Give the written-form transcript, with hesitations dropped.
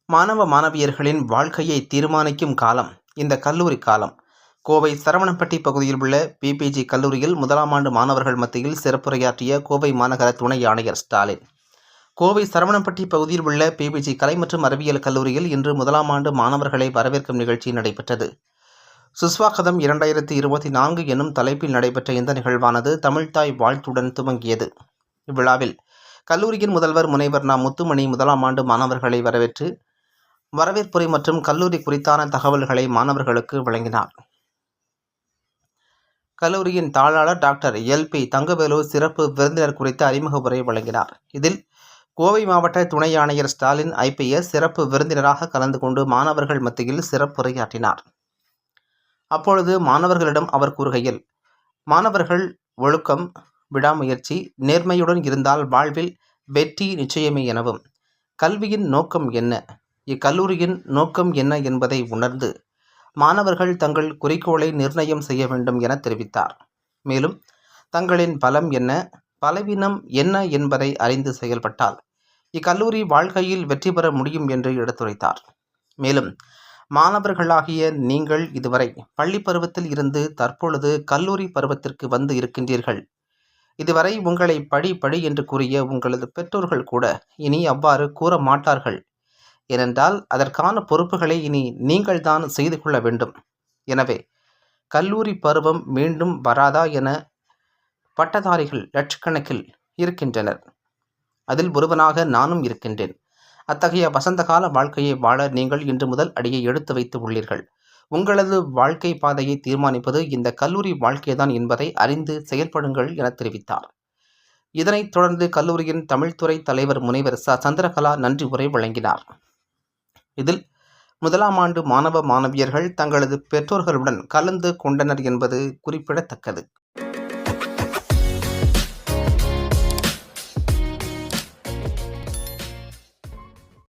மாணவ மாணவியர்களின் வாழ்க்கையை தீர்மானிக்கும் காலம் இந்த கல்லூரி காலம். கோவை சரவணம்பட்டி பகுதியில் உள்ள பிபிஜி கல்லூரியில் முதலாம் ஆண்டு மாணவர்கள் மத்தியில் சிறப்புரையாற்றிய கோவை மாநகர துணை ஆணையர் ஸ்டாலின். கோவை சரவணம்பட்டி பகுதியில் உள்ள பிபிஜி கலை மற்றும் அறிவியல் கல்லூரியில் இன்று முதலாம் ஆண்டு மாணவர்களை வரவேற்கும் நிகழ்ச்சி நடைபெற்றது. சுஸ்வாகதம் 2024 எனும் தலைப்பில் நடைபெற்ற இந்த நிகழ்வானது தமிழ்தாய் வாழ்த்துடன் துவங்கியது. இவ்விழாவில் கல்லூரியின் முதல்வர் முனைவர் முத்துமணி முதலாம் ஆண்டு மாணவர்களை வரவேற்று வரவேற்புரை மற்றும் கல்லூரி குறித்தான தகவல்களை மாணவர்களுக்கு வழங்கினார். கல்லூரியின் தாளாளர் டாக்டர் எல்.பி. தங்கவேலு சிறப்பு விருந்தினர் குறித்த அறிமுக உரை வழங்கினார். இதில் கோவை மாவட்ட துணை ஆணையர் ஸ்டாலின் IPS சிறப்பு விருந்தினராக கலந்து கொண்டு மாணவர்கள் மத்தியில் சிறப்புரையாற்றினார். அப்பொழுது மாணவர்களிடம் அவர் கூறுகையில், மாணவர்கள் ஒழுக்கம், விடாமுயற்சி, நேர்மையுடன் இருந்தால் வாழ்வில் வெற்றி நிச்சயமே எனவும், கல்வியின் நோக்கம் என்ன, இக்கல்லூரியின் நோக்கம் என்ன என்பதை உணர்ந்து மாணவர்கள் தங்கள் குறிக்கோளை நிர்ணயம் செய்ய வேண்டும் என தெரிவித்தார். மேலும் தங்களின் பலம் என்ன, பலவீனம் என்ன என்பதை அறிந்து செயல்பட்டால் இக்கல்லூரி வாழ்க்கையில் வெற்றி பெற முடியும் என்று எடுத்துரைத்தார். மேலும் மாணவர்களாகிய நீங்கள் இதுவரை பள்ளி பருவத்தில் இருந்து தற்பொழுது கல்லூரி பருவத்திற்கு வந்து இருக்கின்றீர்கள். இதுவரை உங்களை படி என்று கூறிய உங்களது பெற்றோர்கள் கூட இனி அவ்வாறு கூற மாட்டார்கள். ஏனென்றால் அதற்கான பொறுப்புகளை இனி நீங்கள் தான் செய்து கொள்ள வேண்டும். எனவே கல்லூரி பருவம் மீண்டும் வராதா என பட்டதாரிகள் லட்சக்கணக்கில் இருக்கின்றனர். அதில் ஒருவனாக நானும் இருக்கின்றேன். அத்தகைய வசந்தகால வாழ்க்கையை வாழ நீங்கள் இன்று முதல் அடியை எடுத்து வைத்து உள்ளீர்கள். உங்களது வாழ்க்கை பாதையை தீர்மானிப்பது இந்த கல்லூரி வாழ்க்கைதான் என்பதை அறிந்து செயல்படுங்கள் என தெரிவித்தார். இதனைத் தொடர்ந்து கல்லூரியின் தமிழ்துறை தலைவர் முனைவர் சந்திரகலா நன்றி உரை வழங்கினார். இதில் முதலாம் ஆண்டு மாணவ மாணவியர்கள் தங்களது பெற்றோர்களுடன் கலந்து கொண்டனர் என்பது குறிப்பிடத்தக்கது.